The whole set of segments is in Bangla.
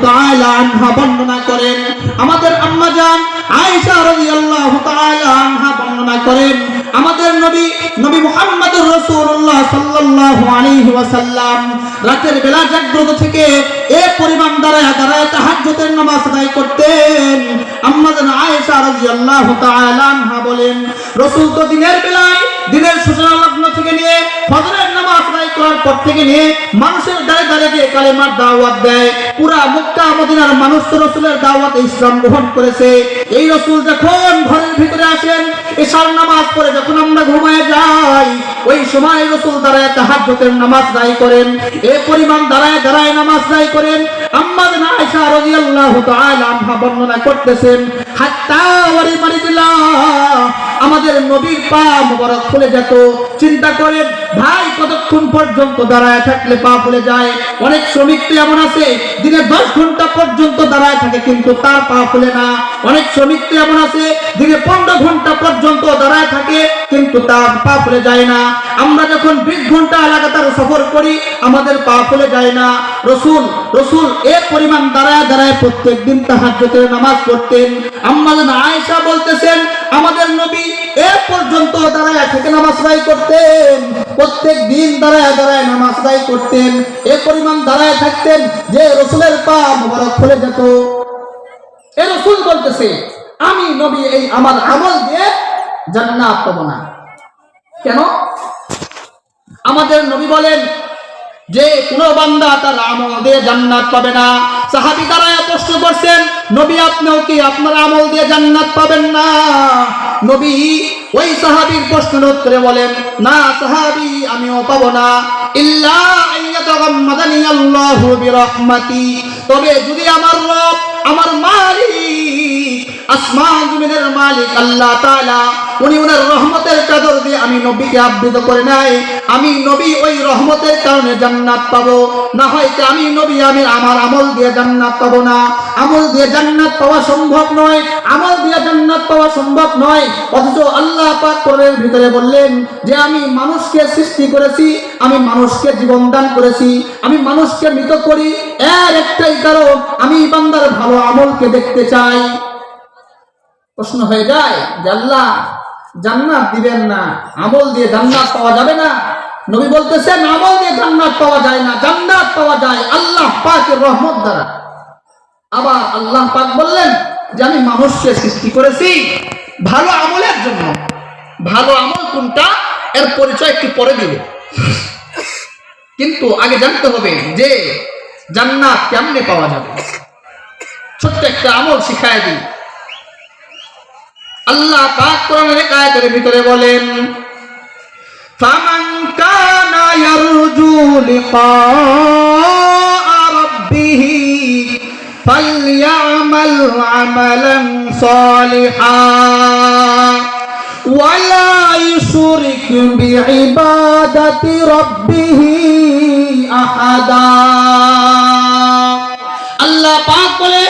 তাআলা আনহা বর্ণনা করেন, আমাদের আম্মা জান আয়েশা রাদিয়াল্লাহু তাআলা আনহা বর্ণনা করেন, আমাদের নবী মুহাম্মদুর রাসূলুল্লাহ সাল্লাল্লাহু আলাইহি ওয়াসাল্লাম রাতের বেলা জাগ্রত থেকে এই পরিমাণ দাঁড়ায় তাহাজ্জুদের নামাজ আদায় করতেন। আম্মা জান আয়েশা রাদিয়াল্লাহু তাআলা আনহা বলেন, রাসূল তো দিনের সূচনা লগ্ন থেকে নিয়ে ফজরের নামাজ আদায় করার পর থেকে নিয়ে মানুষের দ্বারে দ্বারে গিয়ে কালেমার দাওয়াত দেয়। পুরা মক্কা মদিনার মানুষ তো রাসূলের দাওয়াতে ইসলাম গ্রহণ করেছে। এই রাসূল যখন ঘরের ভিতরে আসেন, এশার নামাজ পড়ে যখন আমরা ঘুমায় যাই, ওই সময় রাসূল দাঁড়ায় তাহাজ্জুদের নামাজ আদায় করেন। এই পরিমাণ দাঁড়ায় নামাজ আদায় করেন। আম্মা জান আয়েশা রাদিয়াল্লাহু তাআলা আনহা বর্ণনা করতেছেন, হাত্তা ওয়ারিমারিদিল্লাহ, আমাদের নবীর পা মোবারক ফুলে যেত। চিন্তা করেন ভাই, কতক্ষণ পর্যন্ত দাঁড়ায় থাকলে পা ফুলে যায়? অনেক শ্রমিক তো এমন আছে দিনে 10 ঘন্টা পর্যন্ত দাঁড়ায় থাকে কিন্তু তার পা ফুলে না। অনেক শ্রমিক তো এমন আছে দিনে 15 ঘন্টা পর্যন্ত দাঁড়ায় থাকে কিন্তু তার পা ফুলে যায় না। আমরা যখন 20 ঘন্টা লাগাতার সফর করি আমাদের পা ফুলে যায় না। রাসূল এই পরিমাণ দাঁড়ায় প্রত্যেকদিন তাহাজ্জুদের নামাজ পড়তেন। আম্মা জান আয়েশা বলতেছেন, আমাদের নবী এ পর্যন্ত দাঁড়ায় থেকে নামাজ আদায় করতেন, প্রত্যেক দিন দাঁড়ায় নামাজ আদায় করতেন। এ পরিমাণ দাঁড়ায় থাকতেন যে রাসূলের পা মোবারক ফুলে যেত। এই রাসূল বলতেছে, আমি নবী এই আমার আমল দিয়ে জান্নাত পাবো না। কেন? আমাদের নবী বলেন যে কোন বান্দা তার আমল দিয়ে জান্নাত পাবে না। সাহাবী দাঁড়ায় প্রশ্ন করছেন, নবী আপনিও কি আপনার আমল দিয়ে জান্নাত পাবেন না? নবী ওই সাহাবীর প্রশ্নের উত্তরে বলেন, না সাহাবী, আমিও পাবো না। ইল্লা আইয়াতাগাম্মাদানি আল্লাহু বিরহমাতি, তবে যদি আমার রব, আমার মালিক, আসমান জমিনের মালিক আল্লাহ তাআলা, উনি ওনার রহমতের চাদর দিয়ে আমি নবীকে আবৃত করে নাই, আমি নবী ওই রহমতের কারণে জান্নাত পাবো। না হয়তো আমি নবী আমার আমল দিয়ে জান্নাত পাবো না। আমল দিয়ে জান্নাত পাওয়া সম্ভব নয়, আমল দিয়ে জান্নাত পাওয়া সম্ভব নয়। অথচ আল্লাহ পাক কোরআনের ভিতরে বললেন যে আমি মানুষকে সৃষ্টি করেছি, আমি মানুষকে জীবন দান করেছি, আমি মানুষকে মৃত করি, এর একটাই কারণ আমি বান্দার ভালো আমলকে দেখতে চাই। প্রশ্ন হয়ে যায় যে আল্লাহ জান্নাত দিবেন না, আমল দিয়ে জান্নাত পাওয়া যাবে না? নবী বলতেছেন আমল দিয়ে জান্নাত পাওয়া যায় না, জান্নাত পাওয়া যায় আল্লাহ পাকের রহমত দ্বারা। আবার আল্লাহ পাক বললেন যে আমি মানুষকে সৃষ্টি করেছি ভালো আমলের জন্য। ভালো আমল কোনটা এর পরিচয় একটু পরে দিব, কিন্তু আগে জানতে হবে যে জান্নাত কেমনে পাওয়া যাবে। ছোট্ট একটা আমল শিখায় দিই। আল্লাহ পাক কোরআনের এক আয়াতের ভিতরে বলেন, ফামান কানা ইয়ারজু লিকা রাব্বিহি ফালইয়ামাল আমালান সালিহান ওয়ালা ইউশরিক বিইবাদাতি রাব্বিহি আহাদা। আল্লাহ পাক বলে,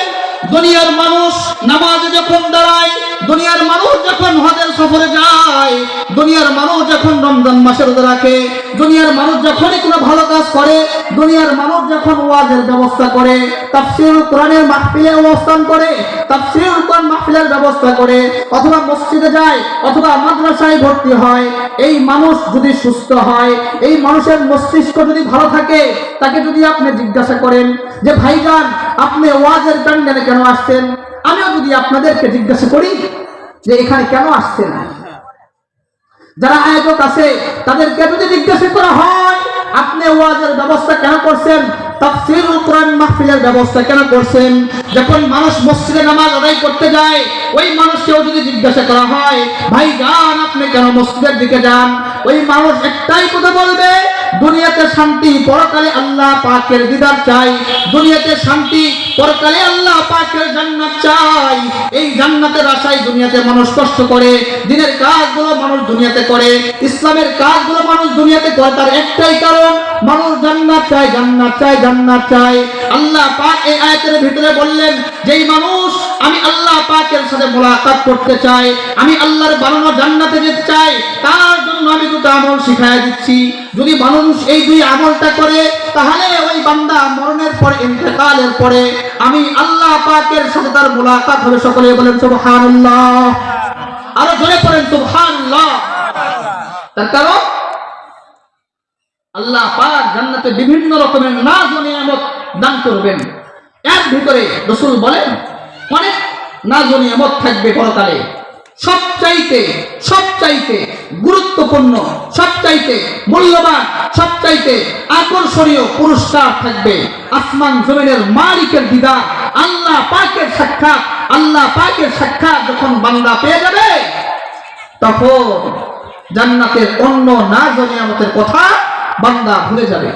দুনিয়ার মানুষ নামাজে যখন দাঁড়ায়, দুনিয়ার মানুষ যখন হজের সফরে যায়, দুনিয়ার মানুষ যখন রমজান মাসের রোজা রাখে, দুনিয়ার মানুষ যখনই কোনো ভালো কাজ করে, দুনিয়ার মানুষ যখন ওয়াজের ব্যবস্থা করে, তাফসীরুল কোরআনের মাহফিলে অবস্থান করে, তাফসীরুল কোরআন মাহফিলের ব্যবস্থা করে, অথবা মসজিদে যায়, অথবা মাদ্রাসায় ভর্তি হয়, এই মানুষ যদি সুস্থ হয়, এই মানুষের মস্তিষ্ক যদি ভালো থাকে, তাকে যদি আপনি জিজ্ঞাসা করেন যে ভাইজান আপনি ওয়াজের প্যান্ডেলে কেন আসছেন, আমিও যদি আপনাদেরকে জিজ্ঞাসা করি যে এখানে কেন আসছেন, যারা আয়োজক আছে তাদেরকে যদি জিজ্ঞাসা করা হয় আপনি ওয়াজের ব্যবস্থা কেন করছেন, তাফসীরুল কোরআন মাহফিলের ব্যবস্থা কেন করছেন, যখন মানুষ মসজিদে নামাজ আদায় করতে যায় ওই মানুষকেও যদি জিজ্ঞাসা করা হয় ভাই যান আপনি কেন মসজিদের দিকে যান, ওই মানুষ একটাই কথা বলবে, দুনিয়াতে শান্তি, পরকালে আল্লাহ পাকের দিদার চাই। দুনিয়াতে শান্তি, পরকালে আল্লাহ পাকের জান্নাত চাই। এই জান্নাতের আশায় দুনিয়াতে মানুষ কষ্ট করে, দিনের কাজগুলো মানুষ দুনিয়াতে করে, ইসলামের কাজগুলো মানুষ দুনিয়াতে করে, তার একটাই কারণ মানুষ জান্নাত চায়, জান্নাত চায়, জান্নাত চায়। আল্লাহ পাক এই আয়াতের ভিতরে বললেন যেই মানুষ আমি আল্লাহ পাকের সাথে মুলাকাত করতে চাই, আমি আল্লাহর বানানো জান্নাতে যেতে চাই, তার জন্য আমি দুটো আমল শিখায়া দিচ্ছি। যদি মানুষ এই দুই আমলটা করে তাহলে ওই বান্দা মরণের পরে, ইন্তেকালের পরে আমি আল্লাহ পাকের সাথে তার মুলাকাত হবে। সকলে বলেন সুবহানাল্লাহ, আরো জোরে পড়েন সুবহানাল্লাহ। তার কারণ আল্লাহ পাক জান্নাতে বিভিন্ন রকমের নাজ ও নিয়ামত দান করবেন। এর ভিতরে রাসূল বলেন অনেক নাজ ও নিয়ামত থাকবে পরকালে। সবচাইতে গুরুত্বপূর্ণ, সবচাইতে মূল্যবান, সবচাইতে আকর্ষণীয় পুরস্কার থাকবে আসমান জমিনের মালিকের দিদার, আল্লাহ পাকের সাক্ষাৎ। আল্লাহ পাকের সাক্ষাৎ যখন বান্দা পেয়ে যাবে, তখন জান্নাতের অন্য নাজ ও নিয়ামতের কথা বান্দা ভুলে যাবে।